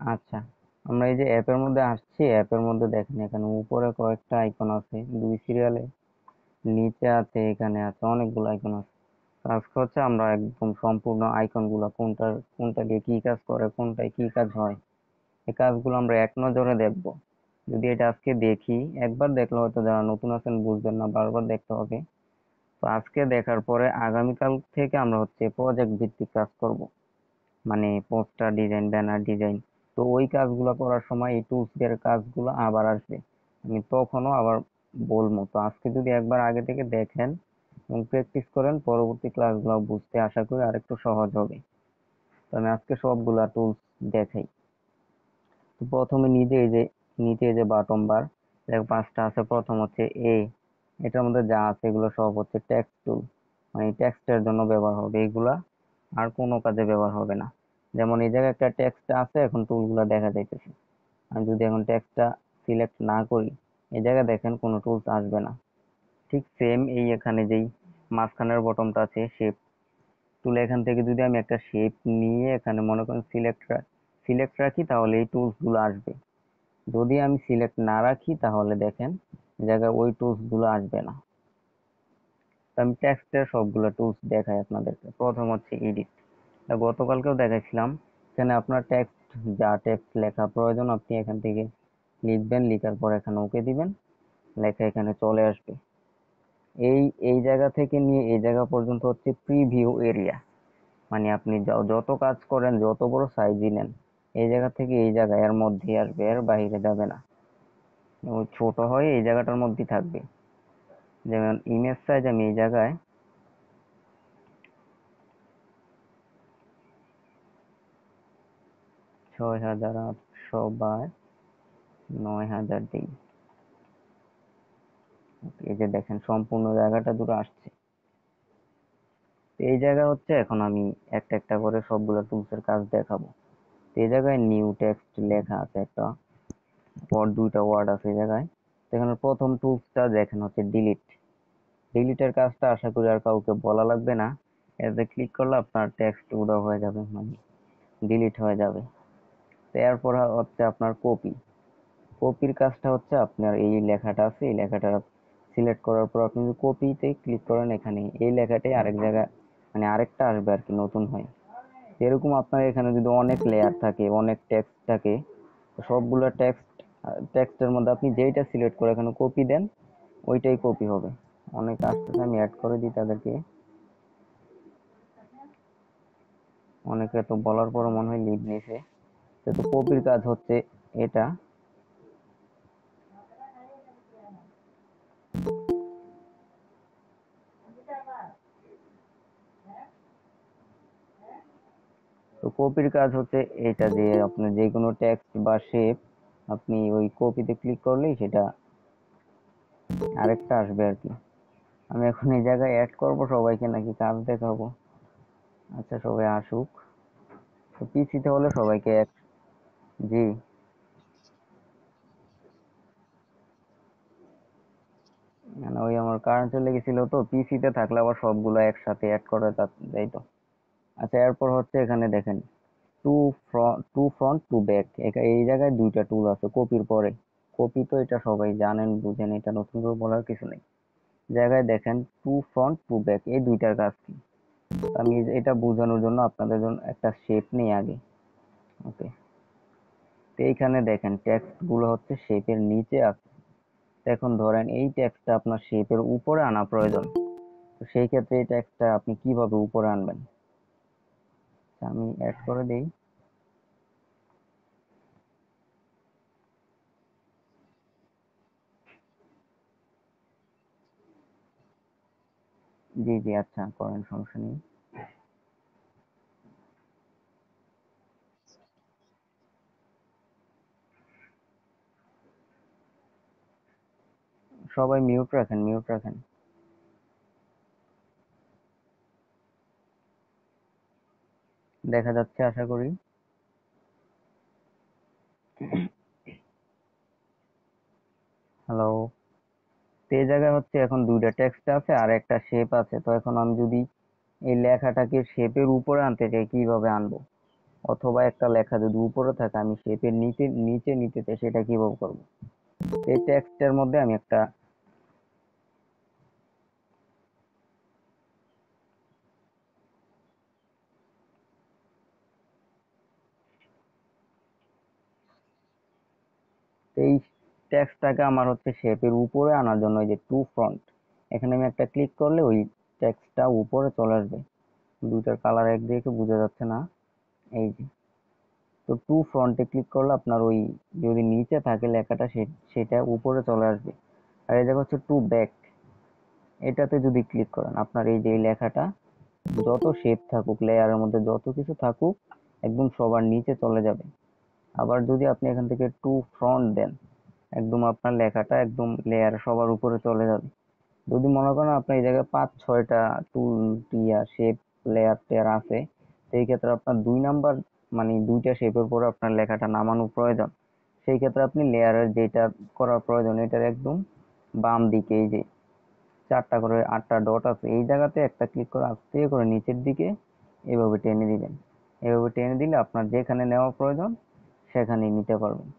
আচ্ছা, আমরা এই যে অ্যাপের মধ্যে আসছি, অ্যাপের মধ্যে দেখেন এখানে উপরে কয়েকটা আইকন আছে, 2 সিরিয়ালে, নিচে আছে, এখানে আছে, অনেকগুলো আইকন আছে। আজকে হচ্ছে আমরা একদম সম্পূর্ণ আইকন গুলা কোনটা দিয়ে কি কাজ করে, কোনটায় কি কাজ হয়, এই কাজগুলো আমরা এক নজরে দেখব। যদি এটা আজকে দেখি, একবার দেখলে হয়তো যারা নতুন আছেন বুঝবেন না, বারবার দেখতে হবে। তো আজকে দেখার পরে আগামীকাল থেকে আমরা হচ্ছে প্রজেক্ট ভিত্তিক কাজ করব, মানে পোস্টার ডিজাইন, ব্যানার ডিজাইন। তো ওই কাজগুলো করার সময় এই টুলস এর কাজগুলো আবার আসবে, আমি তখনও আবার বলবো। তো আজকে যদি একবার আগে থেকে দেখেন এবং প্র্যাকটিস করেন, পরবর্তী ক্লাসগুলো বুঝতে আশা করি আরেকটু সহজ হবে। তো আমি আজকে সবগুলা টুলস দেখাই। তো প্রথমে নিজে এই যে নিচে এই যে বাটন বার, এর পাঁচটা আছে। প্রথম হচ্ছে এটার মধ্যে যা আছে এগুলো সব হচ্ছে টেক্সট টুল, মানে টেক্সটের জন্য ব্যবহার হবে এগুলা, আর কোনো কাজে ব্যবহার হবে না। যেমন এই জায়গায় একটা টেক্সট আছে, এখন টুলগুলা দেখা যাইতেছে। আমি যদি এখন টেক্সটটা সিলেক্ট না করি, এই জায়গায় দেখেন কোনো টুলস আসবে না। ঠিক সেম এই এখানে যেই মাঝখানের বটনটা আছে শেপ টুল, এখান থেকে যদি আমি একটা শেপ নিয়ে এখানে মনে করেন সিলেক্ট রাখি, তাহলে এই টুলস গুলো আসবে। যদি আমি সিলেক্ট না রাখি, তাহলে দেখেন এই জায়গায় ওই টুলস গুলো আসবে না। তো আমি টেক্সটের সবগুলো টুলস দেখাই আপনাদেরকে। প্রথম হচ্ছে এডিট, গতকালকেও দেখাইছিলাম। এখানে আপনার টেক্সট, যা টেক্সট লেখা প্রয়োজন আপনি এখান থেকে লিখবেন, লিখার পর এখানে ওকে দিবেন, লেখা এখানে চলে আসবে। এই এই জায়গা থেকে নিয়ে এই জায়গা পর্যন্ত হচ্ছে প্রিভিউ এরিয়া, মানে আপনি যত কাজ করেন, যত বড় সাইজই নেন, এই জায়গা থেকে এই জায়গা এর মধ্যেই আসবে, এর বাইরে যাবে না। ওই ছোট হয়ে এই জায়গাটার মধ্যেই থাকবে। যেমন ইমেজ সাইজ আমি এই জায়গায় 6800 বাই 9000 দিই। এই যে দেখেন সম্পূর্ণ জায়গাটা দুটো আসছে। তো এই জায়গা হচ্ছে এখন আমি একটা একটা করে সবগুলো টুলস এর কাজ দেখাবো। তো এই জায়গায় নিউ টেক্সট লেখা আছে একটা, পর দুইটা ওয়ার্ড আছে এই জায়গায়। তো এখানে প্রথম টুলসটা দেখেন হচ্ছে ডিলিট। ডিলিটের কাজটা আশা করি আর কাউকে বলা লাগবে না। এতে ক্লিক করলে আপনার টেক্সট উধাও হয়ে যাবে, মানে ডিলিট হয়ে যাবে। তো এরপর হচ্ছে আপনার কপি। কপির কাজটা হচ্ছে আপনার এই লেখাটা আছে, এই লেখাটা সিলেক্ট করার পর আপনি যদি কপিতে ক্লিক করেন, এখানে এই লেখাটাই আরেক জায়গায়, মানে আরেকটা আসবে আর কি, নতুন হয়। এরকম আপনার এখানে যদি অনেক লেয়ার থাকে, অনেক টেক্সট থাকে, তো সবগুলো টেক্সটের মধ্যে আপনি যেইটা সিলেক্ট করে এখানে কপি দেন, ওইটাই কপি হবে। অনেক আসতেছে, আমি অ্যাড করে দিই তাদেরকে। অনেকে তো বলার পর মনে হয় লিড নিছে। তো কপির কাজ হচ্ছে এটা। তো কপির কাজ হচ্ছে এটা, যে আপনি যে কোনো টেক্সট বা শেপ আপনি ওই কপিতে ক্লিক করলেই সেটা আরেকটা আসবে আর কি। আমি এখন এই জায়গায় অ্যাড করব সবাইকে, নাকি কাজ দেখাবো? আচ্ছা, সবাই আসুক। তো পিসিতে হলে সবাইকে জি। মানে ওই আমার কারেন্ট চলে গেছিল, তো পিসিতে থাকলে আবার সবগুলো একসাথে অ্যাড করা যাইতো। আচ্ছা, এরপর হচ্ছে এখানে দেখেন টু ফ্রন্ট টু ব্যাক, এই জায়গায় দুইটা টুল আছে কপির পরে। কপি তো এটা সবাই জানেন বুঝেন, এটা নতুন করে বলার কিছু নেই। জায়গায় দেখেন টু ফ্রন্ট টু ব্যাক, এই দুইটার কাজ কি? আমি এটা বোঝানোর জন্য আপনাদের জন্য একটা শেপ নেই আগে। ওকে, তো এইখানে দেখেন টেক্সট গুলো হচ্ছে শেপের নিচে আছে। তো এখন ধরেন এই টেক্সটটা আপনার শেপের উপরে আনা প্রয়োজন। তো সেই ক্ষেত্রে এই টেক্সটটা আপনি কিভাবে উপরে আনবেন? আমি অ্যাড করে দেই। জি জি, আচ্ছা করেন, সমস্যা নেই। সবাই মিউট রাখেন, মিউট রাখেন। দেখা যাচ্ছে আশা করি। হ্যালো। তো এই জায়গায় হচ্ছে এখন দুইটা টেক্সট আছে আর একটা শেপ আছে। তো এখন আমি যদি এই লেখাটাকে শেপের উপরে আনতে চাই, কিভাবে আনবো? অথবা একটা লেখা যদি উপরে থাকে আমি শেপের নিচে নিচে নিতে চাই, সেটা কিভাবে করবো? এই টেক্সটের মধ্যে আমি একটা এই টেক্সটটাকে আমার হচ্ছে শেপের উপরে আনার জন্য এই যে টু ফ্রন্ট, এখানে আমি একটা ক্লিক করলে ওই টেক্সটটা উপরে চলে আসবে। দুইটার কালার একদিকে বোঝা যাচ্ছে না, এই যে। তো টু ফ্রন্টে ক্লিক করলে আপনার ওই যদি নিচে থাকে লেখাটা সেটা উপরে চলে আসবে। আর এই জায়গা হচ্ছে টু ব্যাক, এটাতে যদি ক্লিক করেন আপনার এই যে এই লেখাটা যত শেপ থাকুক, লেয়ারের মধ্যে যত কিছু থাকুক, একদম সবার নিচে চলে যাবে। আবার যদি আপনি এখান থেকে টু ফ্রন্ট দেন, একদম আপনার লেখাটা একদম লেয়ার সবার উপরে চলে যাবে। যদি মনে করেন আপনার এই জায়গায় 5-6টা টুল টিয়া শেপ লেয়ার টেয়ার আছে, সেই ক্ষেত্রে আপনার 2 নাম্বার মানে দুইটা শেপের পরে আপনার লেখাটা নামানো প্রয়োজন, সেই ক্ষেত্রে আপনি লেয়ারের যেটা করার প্রয়োজন এটার একদম বাম দিকে এই যে 4টা করে 8টা ডট আছে, এই জায়গাতে একটা ক্লিক করে আস্তে করে নিচের দিকে এভাবে টেনে দিবেন। এভাবে টেনে দিলে আপনার যেখানে নেওয়া প্রয়োজন সেখানেই নিতে পারবেন।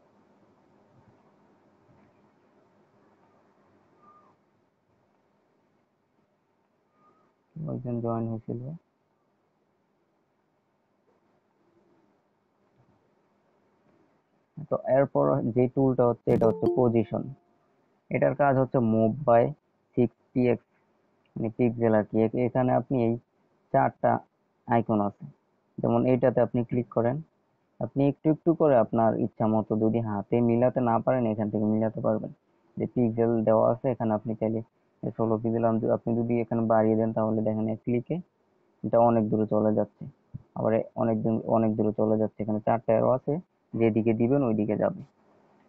একজন জয়েন হয়েছিল। তো এরপর যে টুলটা হচ্ছে এটা হচ্ছে পজিশন। এটার কাজ হচ্ছে মুভ বাই 6 px, মানে পিক্সেল আর কি। এখানে আপনি এই 4টা আইকন আছে, যেমন এইটাতে আপনি ক্লিক করেন, আপনি একটু একটু করে আপনার ইচ্ছা মতো যদি হাতে মিলাতে না পারেন এখান থেকে মিলাতে পারবেন। যে পিক্সেল দেওয়া আছে এখানে আপনি চাইলে 16 পিক্সেল আপনি যদি এখানে বাড়িয়ে দেন তাহলে দেখেন এক ক্লিকে এটা অনেক দূরে চলে যাচ্ছে। আবার অনেক দূরে চলে যাচ্ছে, এখানে 4টা অ্যারো আছে, যেদিকে দিবেন ওইদিকে যাবে।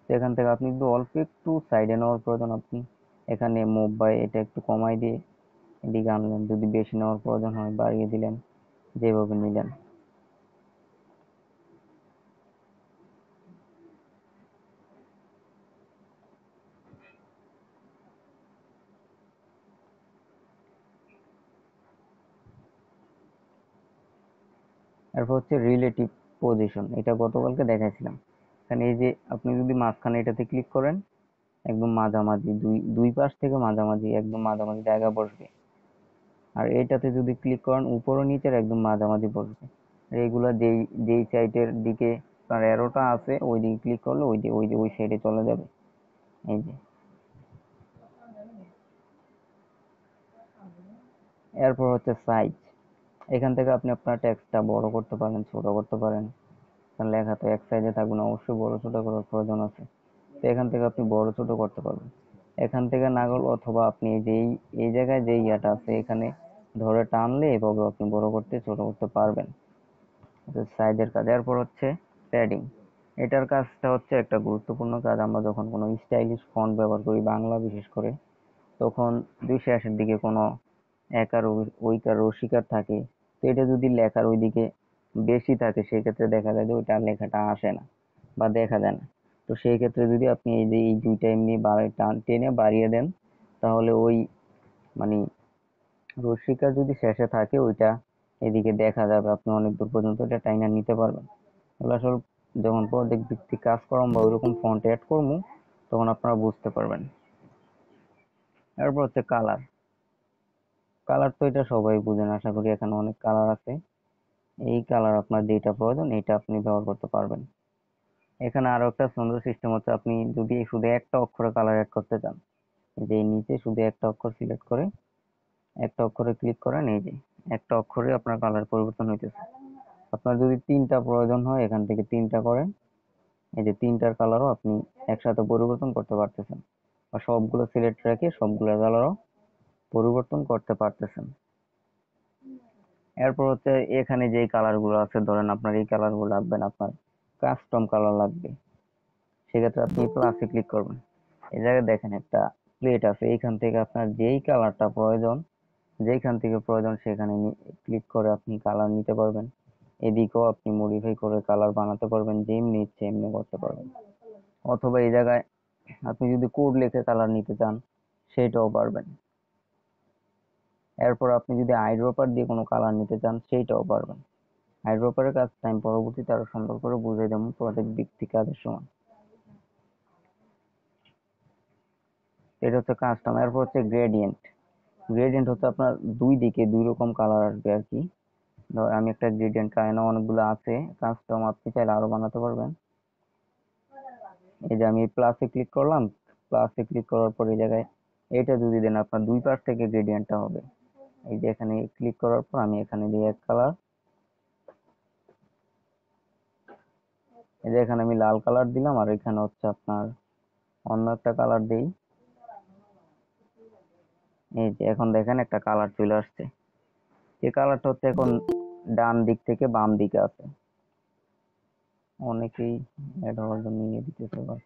তো এখান থেকে আপনি যদি অল্প একটু সাইডে নেওয়ার প্রয়োজন আপনি এখানে মুভ বাই এটা একটু কমাই দিয়ে এদিকে আনলেন, যদি বেশি নেওয়ার প্রয়োজন হয় বাড়িয়ে দিলেন, যেভাবে নিলেন। এরপর হচ্ছে রিলেটিভ পজিশন, এটা গতকালকে দেখাইছিলাম। এখানে এই যে আপনি যদি মাঝখানে এটাতে ক্লিক করেন, একদম মাঝামাঝি দুই দুই পাশ থেকে মাঝামাঝি একদম মাঝামাঝি জায়গা বসবে। আর এইটাতে যদি ক্লিক করেন উপর ও নিচের একদম মাঝামাঝি বসবে। আর এইগুলা যেই যেই সাইডের দিকে তার অ্যারোটা আছে ওই দিকে ক্লিক করলে ওই সাইডে চলে যাবে, এই যে। এরপর হচ্ছে সাইজ, এখান থেকে আপনি আপনার টেক্সটটা বড় করতে পারেন, ছোট করতে পারেন। কারণ লেখা তো এক সাইজে থাকবে না, অবশ্যই বড় ছোট করার প্রয়োজন আছে। তো এখান থেকে আপনি বড় ছোট করতে পারবেন। এখান থেকে না করলে অথবা আপনি যেই এই জায়গায় যে ইয়াটা আছে এখানে ধরে টানলে এভাবে আপনি বড় করতে ছোট করতে পারবেন। সাইজের কাজ। এরপর হচ্ছে প্যাডিং, এটার কাজটা হচ্ছে একটা গুরুত্বপূর্ণ কাজ। আমরা যখন কোনো স্টাইলিশ ফন্ট ব্যবহার করি বাংলা বিশেষ করে, তখন দুই শেষের দিকে কোনো একার ওইকার রসিকার থাকে, তো এটা যদি লেখার ওইদিকে বেশি থাকে সেক্ষেত্রে দেখা যায় যে ওইটা লেখাটা আসে না বা দেখা যায় না। তো সেই ক্ষেত্রে যদি আপনি এই যে এই দুইটা এমনি টেনে বাড়িয়ে দেন, তাহলে ওই মানে রশ্মিকা যদি শেষে থাকে ওইটা এদিকে দেখা যাবে, আপনি অনেক দূর পর্যন্ত এটা টাইনা নিতে পারবেন। এগুলো আসলে যখন প্রজেক্ট ভিত্তিক কাজ করাম বা ওইরকম ফন্ট অ্যাড করবো তখন আপনারা বুঝতে পারবেন। এরপর হচ্ছে কালার। কালার তো এটা সবাই বুঝেন আশা করি, এখানে অনেক কালার আছে। এই কালার আপনার যেটা প্রয়োজন এটা আপনি ব্যবহার করতে পারবেন। এখানে আরো একটা সুন্দর সিস্টেম হচ্ছে, আপনি যদি শুধু একটা অক্ষরে কালার অ্যাড করতে চান, এই যে এই নিচে শুধু একটা অক্ষর সিলেক্ট করে একটা অক্ষরে ক্লিক করেন, এই যে একটা অক্ষরে আপনার কালার পরিবর্তন হইতেছে। আপনার যদি 3টা প্রয়োজন হয় এখান থেকে 3টা করেন, এই যে 3টার কালারও আপনি একসাথে পরিবর্তন করতে পারতেছেন, বা সবগুলো সিলেক্ট রেখে সবগুলোর কালারও পরিবর্তন করতে পারতেছেন। এরপর হচ্ছে এখানে যেই কালার গুলো আছে, ধরেন আপনার এই কালার গুলো লাগবে না, আপনার কাস্টম কালার লাগবে, সেক্ষেত্রে আপনি প্লাসে ক্লিক করবেন। এই জায়গায় দেখেন একটা প্লেট আছে, এইখান থেকে আপনার যেই কালারটা প্রয়োজন যেখান থেকে প্রয়োজন সেখানে ক্লিক করে আপনি কালার নিতে পারবেন। এদিকেও আপনি মডিফাই করে কালার বানাতে পারবেন, যেমনি ইচ্ছে এমনি করতে পারবেন। অথবা এই জায়গায় আপনি যদি কোড লিখে কালার নিতে চান সেটাও পারবেন। এরপর আপনি যদি আইড্রপার দিয়ে কোনো কালার নিতে চান সেইটাও পারবেন। আইড্রপারের কাজটা আমি পরবর্তীতে আরো সুন্দর করে বুঝিয়ে দেবো প্রত্যেক ব্যক্তি কাজের সময়। এটা হচ্ছে কাস্টম। এরপর হচ্ছে গ্রেডিয়েন্ট। গ্রেডিয়েন্ট হচ্ছে আপনার দুই দিকে দুই রকম কালার আসবে আর কি। আমি একটা গ্রেডিয়েন্ট কাইনা অনেকগুলো আছে কাস্টম, আপনি চাইলে আরো বানাতে পারবেন। এই যে আমি প্লাসে ক্লিক করলাম, প্লাসে ক্লিক করার পর এই জায়গায় এটা যদি দেন আপনার দুই পাশ থেকে গ্রেডিয়েন্টটা হবে। এই যে এখানে ক্লিক করার পর আমি এখানে দিয়ে এক কালার, এই যে এখানে আমি লাল কালার দিলাম, আর এখানে হচ্ছে আপনার অন্য একটা কালার দেই। এই যে এখন দেখেন একটা কালার চলে আসছে। এই কালারটা হচ্ছে এখন ডান দিক থেকে বাম দিকে আছে। অনেকেই অ্যাড হওয়ার জন্য নিয়ে দিতেছে আবার।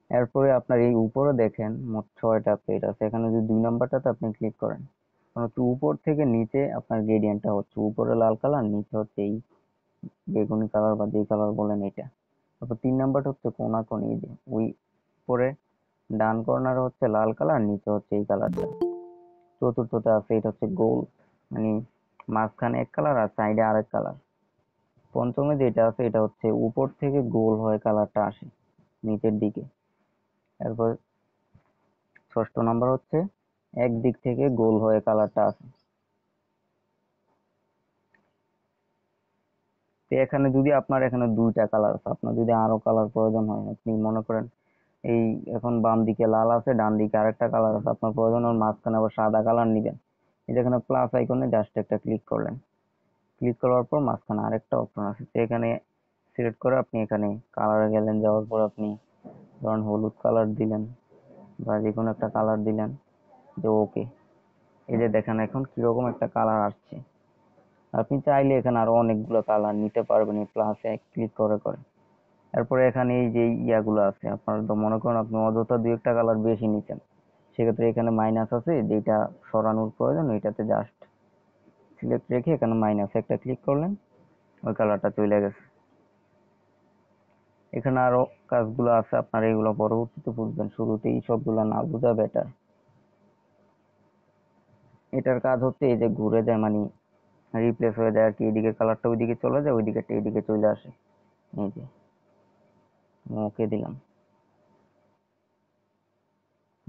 এরপরে আপনার এই উপরে দেখেন মোট 6টা প্লেট আছে। এখানে যদি 2 নাম্বারটাতে আপনি ক্লিক করেন, কারণ হচ্ছে উপর থেকে নিচে আপনার গ্রেডিয়েন্টটা হচ্ছে উপরে লাল কালার, নিচে হচ্ছে এই বেগুনি কালার বা যেই কালার বলেন এটা। তারপর 3 নাম্বারটা হচ্ছে কোনাকুনি, এই যে ওই উপরে ডান কর্নারে হচ্ছে লাল কালার, নিচে হচ্ছে এই কালারটা। চতুর্থতে আছে এটা হচ্ছে গোল, মানে মাঝখানে এক কালার আর সাইডে আরেক কালার। পঞ্চমে যেটা আছে এটা হচ্ছে উপর থেকে গোল হয়ে কালারটা আসে নিচের দিকে। এরপর ষষ্ঠ নাম্বার হচ্ছে একদিক থেকে গোল হয়ে কালারটা আসে। তো এখানে যদি আপনার এখানে 2টা কালার আছে, আপনার যদি আরো কালার প্রয়োজন হয়, আপনি মনে করেন এই এখন বাম দিকে লাল আছে, ডান দিকে আরেকটা কালার আছে, আপনার প্রয়োজন হলে মাঝখানে আবার সাদা কালার নিবেন। এই যেখানে প্লাস আইকনে জাস্ট একটা ক্লিক করলেন, ক্লিক করার পর মাঝখানে আরেকটা অপশন আছে, তো এখানে সিলেক্ট করে আপনি এখানে কালারে গেলেন, যাওয়ার পর আপনি ধরুন হলুদ কালার দিলেন বা যে কোনো একটা কালার দিলেন, যে ওকে। এই যে দেখেন এখন কিরকম একটা কালার আসছে। আপনি চাইলে এখানে আরো অনেকগুলো কালার নিতে পারবেন এই প্লাসে ক্লিক করে করে। এরপরে এখানে এই যে ইয়াগুলো আছে, আপনার তো মনে করেন আপনি অযথা 2 একটা কালার বেশি নিচ্ছেন, সেক্ষেত্রে এখানে মাইনাস আছে, যেটা সরানোর প্রয়োজন ওইটাতে জাস্ট সিলেক্ট রেখে এখানে মাইনাস একটা ক্লিক করলেন, ওই কালারটা চলে গেছে। এখানে আরো কাজগুলো আছে, আপনার এগুলো পরবর্তীতে বুঝবেন, শুরুতেই সবগুলো না বোঝা বেটার। এটার কাজ হচ্ছে এই যে ঘুরে যায়, মানে রিপ্লেস হয়ে যায় আর কি, এদিকে কালারটা ওইদিকে চলে যায়, ওইদিকে এইদিকে চলে আসে। এই যে ওকে দিলাম,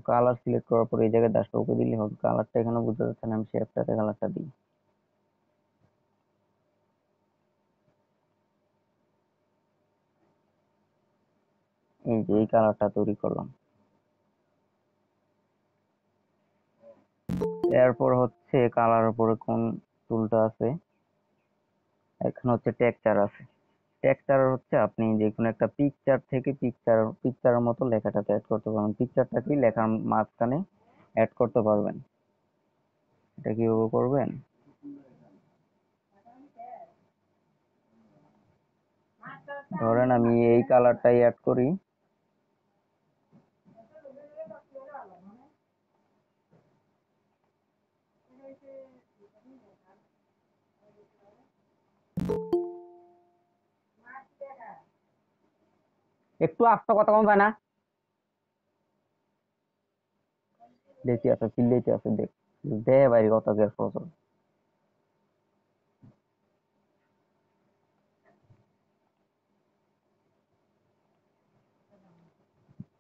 কালার সিলেক্ট করার পর এই জায়গায় জাস্ট ওকে দিলে হবে। কালারটা এখানে বুঝতে যাচ্ছে না, আমি শেপটাতে কালারটা দিই। এই যে এই কালারটা তৈরি করলাম। এরপর হচ্ছে কালার উপরে কোন টুলটা আছে, এখানে হচ্ছে টেক্সচার আছে। টেক্সচার হচ্ছে আপনি যে কোনো একটা পিকচার থেকে পিকচারের মতো লেখাটাতে অ্যাড করতে পারবেন, পিকচারটাকে লেখার মাঝখানে অ্যাড করতে পারবেন। এটা কিভাবে করবেন, ধরেন আমি এই কালারটাই অ্যাড করি। একটু আস্তে কথা কম যায় না, দেখি আছে চিল্লাইতে আছে, দেখ দে বাইরে কত গের ফসল।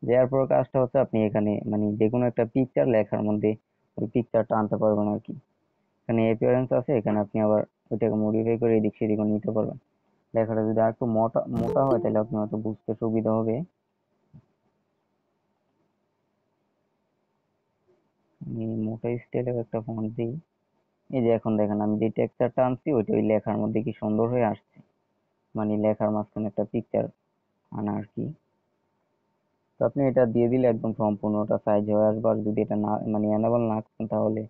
দেওয়ার পর কাজটা হচ্ছে আপনি এখানে মানে যে কোনো একটা পিকচার লেখার মধ্যে ওই পিকচারটা আনতে পারবেন আর কি। এখানে অ্যাপিয়ারেন্স আছে, এখানে আপনি আবার ওইটাকে মডিফাই করে এদিক সেদিক নিতে পারবেন। লেখাটা যদি আর একটু মোটা মোটা হয় তাহলে আপনি হয়তো বুঝতে সুবিধা হবে। আমি মোটা স্টাইলের একটা ফন্ট দিই। এই যে এখন দেখেন আমি যে টেক্সচারটা আনছি ওইটা ওই লেখার মধ্যে কি সুন্দর হয়ে আসছে, মানে লেখার মাঝখানে একটা পিকচার আনা আর কি। তো আপনি এটা দিয়ে দিলে একদম সম্পূর্ণ ওটা সাইজ হয়ে আসবে, আর যদি এটা না মানে এনেবল না করেন তাহলে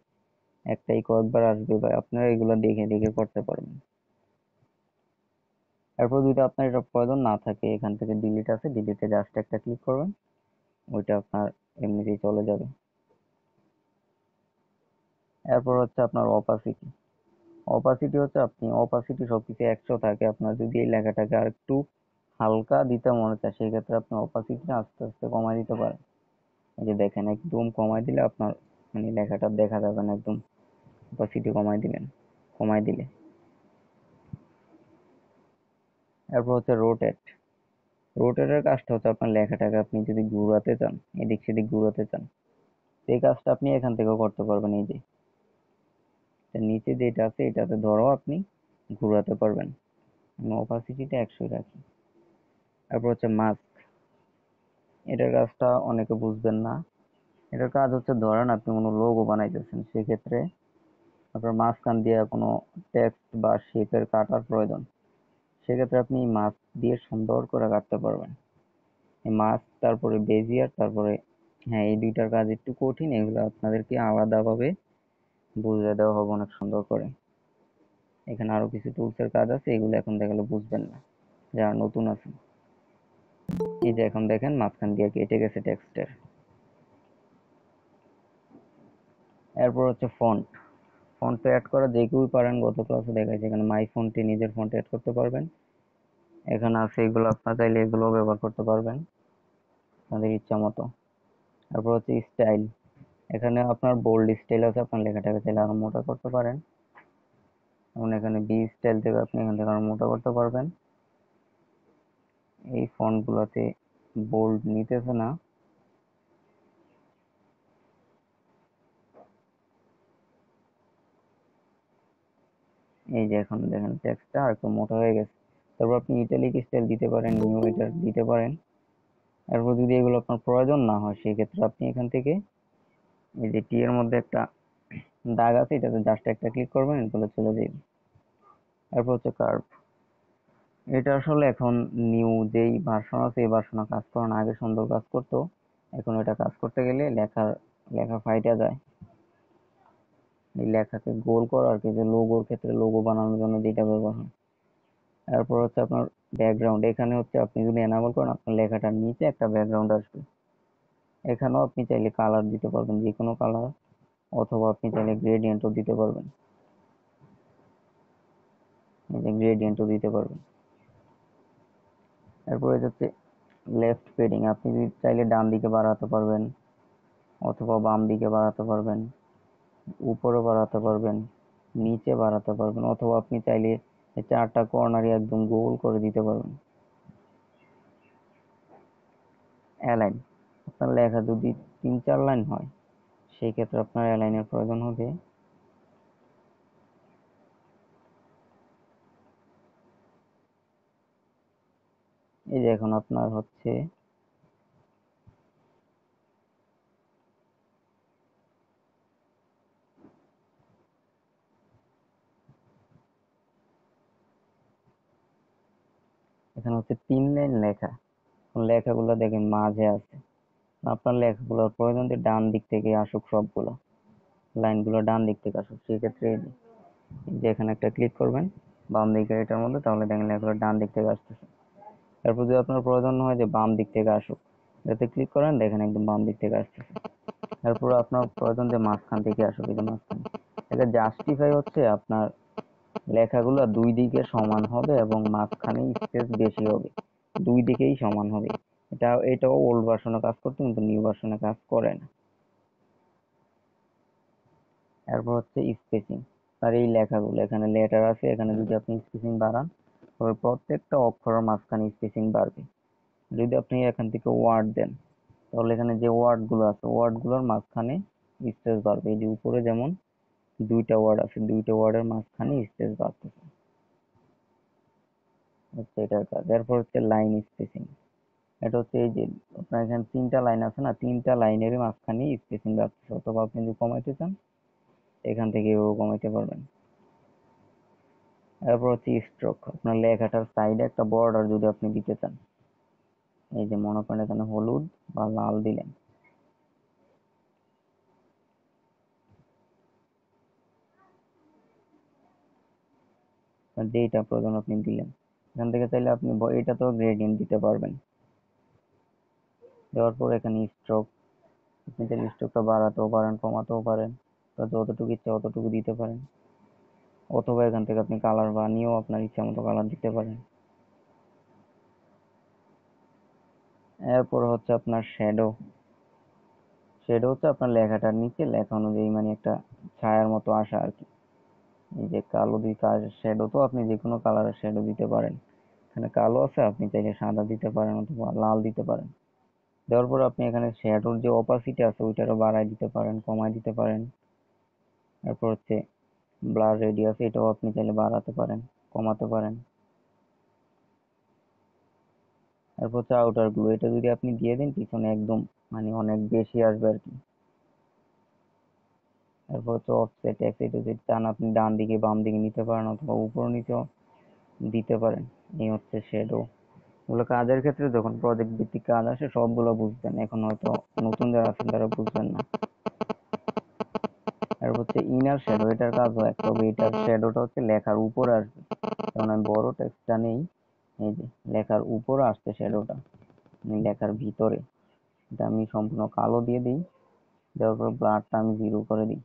একটাই কয়েকবার আসবে, বা আপনারা এগুলো দেখে দেখে করতে পারবেন। এরপর যদি আপনার এটা প্রয়োজন না থাকে, এখান থেকে ডিলিট আছে, ডিলিটে জাস্ট একটা ক্লিক করবেন, ওইটা আপনার এমনিতেই চলে যাবে। এরপর হচ্ছে আপনার অপাসিটি। অপাসিটি হচ্ছে আপনি অপাসিটি সবকিছু 100 থাকে, আপনার যদি এই লেখাটাকে আর একটু হালকা দিতে মনে চায় সেক্ষেত্রে আপনি অপাসিটিটা আস্তে আস্তে কমায় দিতে পারেন। এই যে দেখেন একদম কমায় দিলে আপনার মানে লেখাটা দেখা যাবে না, একদম অপাসিটি কমায় দিলে। এরপর হচ্ছে রোটেটের কাজটা হচ্ছে আপনার লেখাটাকে আপনি যদি ঘুরাতে চান, এদিক সেদিক ঘুরাতে চান, সেই কাজটা আপনি এখান থেকেও করতে পারবেন। এই যে নিচে যেটা আছে এটাতে ধরো আপনি ঘুরাতে পারবেন। আমি অপাসিটিটা 100 রাখি। তারপর হচ্ছে মাস্ক, এটার কাজটা অনেকে বুঝবেন না। এটার কাজ হচ্ছে ধরেন আপনি কোনো লোগো বানাইতেছেন, সেক্ষেত্রে আপনার মাঝখান দিয়ে কোনো টেক্সট বা শেপের কাটার প্রয়োজন, সেক্ষেত্রে আপনি মাস্ক দিয়ে সুন্দর করে কাটতে পারবেন। এই মাস্ক, তারপরে বেজিয়ার, তারপরে হ্যাঁ এই দুইটার কাজ একটু কঠিন, এগুলো আপনাদেরকে আলাদাভাবে বুঝিয়ে দেওয়া হবে অনেক সুন্দর করে। এখানে আরো কিছু টুলসের কাজ আছে, এগুলো এখন দেখালে বুঝবেন না যারা নতুন আছেন। এই যে এখন দেখেন মাঝখান দিয়ে কেটে গেছে টেক্সটের। এরপর হচ্ছে ফন্ট। ফন্ট তো অ্যাড করা যে কেউই পারেন, গত ক্লাসে দেখাইছে। এখানে মাই ফন্টে নিজের ফন্ট অ্যাড করতে পারবেন। এখানে আছে এগুলো, আপনার চাইলে এগুলো ব্যবহার করতে পারবেন আপনাদের ইচ্ছা মতো। তারপর হচ্ছে স্টাইল, এখানে আপনার বোল্ড স্টাইল আছে, আপনার লেখাটাকে চাইলে আরো মোটা করতে পারেন। যেমন এখানে বি স্টাইল থেকে আপনি এখান থেকে আরো মোটা করতে পারবেন। এই ফন্ট গুলাতে বোল্ড নিতেছে না। এই যে এখন দেখেন টেক্সটটা আর একটু মোটা হয়ে গেছে। তারপর আপনি ইটালিক স্টাইল দিতে পারেন, নিউ এটা দিতে পারেন। এরপর যদি এগুলো আপনার প্রয়োজন না হয়, সেক্ষেত্রে আপনি এখান থেকে এই যে টি এর মধ্যে একটা দাগ আছে, এটাতে জাস্ট একটা ক্লিক করবেন, এগুলো চলে যাবে। এরপর হচ্ছে কার্ভ, এটা আসলে এখন নিউ যেই ভার্সন আছে এই ভার্সনে কাজ করে না, আগে সুন্দর কাজ করতো। এখন এটা কাজ করতে গেলে লেখা ফাইটা যায়। এই লেখাকে গোল করা আর কি, যে লোগোর ক্ষেত্রে লোগো বানানোর জন্য যেটা ব্যবহার হয়। তারপর হচ্ছে আপনার ব্যাকগ্রাউন্ড, এখানে হচ্ছে আপনি যদি এনাবল করেন আপনার লেখাটার নিচে একটা ব্যাকগ্রাউন্ড আসবে। এখানেও আপনি চাইলে কালার দিতে পারবেন, যে কোনো কালার, অথবা আপনি চাইলে গ্রেডিয়েন্টও দিতে পারবেন। এই যে গ্রেডিয়েন্টও দিতে পারবেন। এরপরে হচ্ছে লেফট পেডিং, আপনি যদি চাইলে ডান দিকে বাড়াতে পারবেন, অথবা বাম দিকে বাড়াতে পারবেন, উপরে বাড়াতে পারবেন, নিচে বাড়াতে পারবেন, অথবা আপনি চাইলে এই চারটা কর্নারই একদম গোল করে দিতে পারবেন। অ্যালাইন, আপনার লেখা যদি 3-4 লাইন হয়, সেই ক্ষেত্রে আপনার অ্যালাইনের প্রয়োজন হবে। এই যে এখন আপনার হচ্ছে এখানে হচ্ছে 3 লাইন লেখা, লেখাগুলো দেখেন মাঝে আছে। আপনার লেখাগুলোর প্রয়োজন যে ডান দিক থেকে আসুক, সবগুলো লাইনগুলো ডান দিক থেকে আসুক, সেক্ষেত্রে এই যে এখানে একটা ক্লিক করবেন বাম দিকের এটার মধ্যে, তাহলে দেখেন লেখাগুলো ডান দিক থেকে আসতেছে। তারপর যদি আপনার প্রয়োজন হয় যে বাম দিক থেকে আসুক, এটাতে ক্লিক করেন, দেখেন একদম বাম দিক থেকে আসতেছে। তারপর আপনার প্রয়োজন যে মাঝখান থেকে আসুক, এই যে মাঝখানে। এটা জাস্টিফাই হচ্ছে আপনার লেখাগুলো দুই দিকে সমান হবে এবং মাঝখানে স্পেস বেশি হবে, দুই দিকেই সমান হবে। এটাও ওল্ড ভার্সনে কাজ করতো, কিন্তু নিউ ভার্সনে কাজ করে না। এরপর হচ্ছে স্পেসিং, আর এই লেখাগুলো এখানে লেটার আছে, এখানে যদি আপনি স্পেসিং বাড়ান, তবে প্রত্যেকটা অক্ষরের মাঝখানে স্পেসিং বাড়বে। যদি আপনি এখান থেকে ওয়ার্ড দেন, তাহলে এখানে যে ওয়ার্ড গুলো আছে ওয়ার্ড গুলোর মাঝখানে স্পেস বাড়বে। এই যে উপরে যেমন দুইটা ওয়ার্ড আছে, দুইটা ওয়ার্ডের মাঝখানে স্পেস বাড়তেছে, হচ্ছে এটার কাজ। এরপর হচ্ছে লাইন স্পেসিং, এটা হচ্ছে এই যে আপনার এখানে 3টা লাইন আছে না, 3টা লাইনের মাঝখানে স্পেসিং বাড়তেছে, অথবা আপনি যদি কমাইতে চান এখান থেকে এভাবে কমাইতে পারবেন। এরপর হচ্ছে স্ট্রোক, আপনার লেখাটার সাইডে একটা বর্ডার যদি আপনি দিতে চান, এই যে মনে করেন এখানে হলুদ বা লাল দিলেন, যেটা প্রয়োজন আপনি দিলেন। এখান থেকে চাইলে আপনি এটাতেও গ্রেডিয়েন্ট দিতে পারবেন। দেওয়ার পর এখানে স্ট্রোক, আপনি চাইলে স্ট্রোকটা বাড়াতেও পারেন, কমাতেও পারেন, তো যতটুকু ইচ্ছা অতটুকু দিতে পারেন। অথবা এখান থেকে আপনি কালার বানিয়েও আপনার ইচ্ছা মতো কালার দিতে পারেন। এরপর হচ্ছে আপনার শ্যাডো। শ্যাডো হচ্ছে আপনার লেখাটার নিচে লেখা অনুযায়ী মানে একটা ছায়ার মতো আসা আর কি। এই যে কালো দিয়ে শ্যাডো, তো আপনি যে কোনো কালারের শ্যাডো দিতে পারেন। এখানে কালো আছে, আপনি চাইলে সাদা দিতে পারেন অথবা লাল দিতে পারেন। দেওয়ার পর আপনি এখানে শ্যাডোর যে অপাসিটি আছে ওইটারও বাড়ায় দিতে পারেন, কমায় দিতে পারেন। এরপর হচ্ছে ব্লার রেডিয়াস, এটাও আপনি চাইলে বাড়াতে পারেন, কমাতে পারেন। এরপর হচ্ছে আউটার গ্লু, এটা যদি আপনি দিয়ে দেন পিছনে একদম মানে অনেক বেশি আসবে আর কি। এরপর হচ্ছে অফসেট, এটা যদি চান আপনি ডান দিকে বাম দিকে নিতে পারেন অথবা উপর নিচেও দিতে পারেন। এই হচ্ছে শ্যাডো। এগুলো কাজের ক্ষেত্রে যখন প্রজেক্ট ভিত্তিক কাজ আসে সবগুলো বুঝবেন, এখন হয়তো নতুন যারা আছেন তারা বুঝবেন না। আর হচ্ছে ইনার শ্যাডো, এটার কাজও এক, তবে এটার শ্যাডোটা হচ্ছে লেখার উপরে আসবে। যেমন আমি বড় টেক্সটটা নেই, এই যে লেখার উপরে আসছে শ্যাডোটা, লেখার ভিতরে। এটা আমি সম্পূর্ণ কালো দিয়ে দিই, দেওয়ার পর ব্লারটা আমি 0 করে দিই।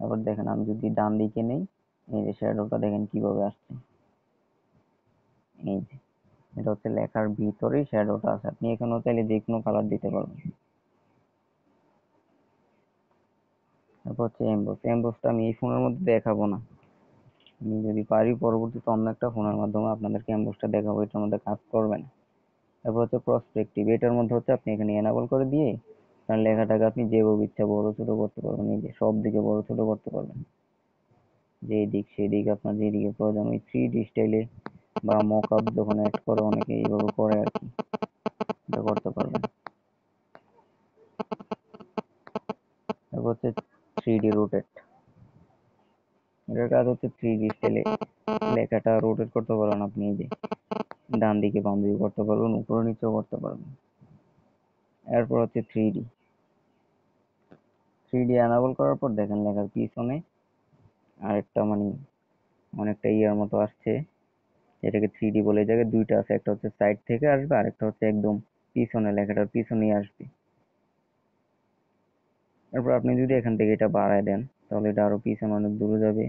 তারপর দেখেন আমি যদি ডান দিকে নেই, এই যে শ্যাডোটা দেখেন কিভাবে আসছে। এই যে এটা হচ্ছে লেখার ভিতরেই শ্যাডোটা আছে, আপনি এখানেও চাইলে যে কোনো কালার দিতে পারবেন। তারপর হচ্ছে এমবস। এমবসটা আমি এই ফোনের মধ্যে দেখাবো না, আমি যদি পারি পরবর্তীতে অন্য একটা ফোনের মাধ্যমে আপনাদেরকে এমবসটা দেখাবো, এটার মধ্যে কাজ করবে না। তারপর হচ্ছে প্রসপেক্টিভ, এটার মধ্যে হচ্ছে আপনি এখানে এনাবল করে দিয়ে আপনার লেখাটাকে আপনি যেভাবে ইচ্ছা বড় ছোট করতে পারবেন, এই যে সব দিকে বড় ছোট করতে পারবেন, যে দিক সেই দিক আপনার যেদিকে প্রয়োজন। ওই 3D স্টাইলে বা মকআপ যখন অ্যাড করে অনেকে এইভাবে করে আর কি, এটা করতে পারবেন। তারপর হচ্ছে 3D রোটেট, এটার কাজ হচ্ছে 3D স্টাইলে লেখাটা রোটেট করতে পারবেন আপনি, এই যে ডান দিকে বাম দিকে করতে পারবেন, উপরে নিচেও করতে পারবেন। এরপর হচ্ছে 3D। 3D এনাবল করার পর দেখেন লেখার পিছনে আরেকটা মানে অনেকটা ইয়ার মতো আসছে, এটাকে 3D বলে। এই জায়গায় দুইটা আছে, একটা হচ্ছে সাইড থেকে আসবে, আরেকটা হচ্ছে একদম পিছনে, লেখাটার পিছনেই আসবে। এরপর আপনি যদি এখান থেকে এটা বাড়ায় দেন তাহলে এটা আরো পিছনে অনেক দূরে যাবে।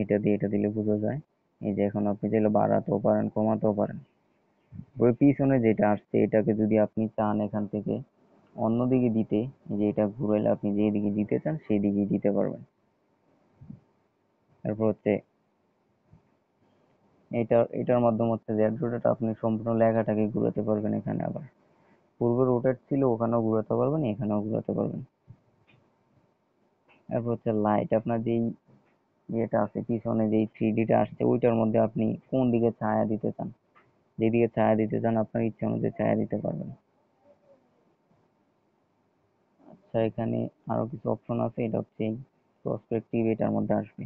এটা দিলে বোঝা যায়। এই যে এখন আপনি চাইলে বাড়াতেও পারেন, কমাতেও পারেন। ওই পিছনে যেটা আসছে এটাকে যদি আপনি চান এখান থেকে অন্যদিকে দিতে, এই যে এটা ঘুরাইলে আপনি যেদিকে দিতে চান সেই দিকেই দিতে পারবেন। তারপর হচ্ছে এটার মাধ্যমে হচ্ছে জেড রোটেট, আপনি সম্পূর্ণ লেখাটাকে ঘুরাতে পারবেন। এখানে আবার পূর্বে রোটেট ছিল, ওখানেও ঘুরাতে পারবেন, এখানেও ঘুরাতে পারবেন। তারপর হচ্ছে লাইট, আপনার যেই ইয়েটা আছে পিছনে যেই 3Dটা আসছে ওইটার মধ্যে আপনি কোন দিকে ছায়া দিতে চান, যেদিকে ছায়া দিতে চান আপনার ইচ্ছা অনুযায়ী ছায়া দিতে পারবেন। আচ্ছা, এখানে আরো কিছু অপশন আছে, এটা হচ্ছে প্রসপেক্টিভ, এটার মধ্যে আসবে।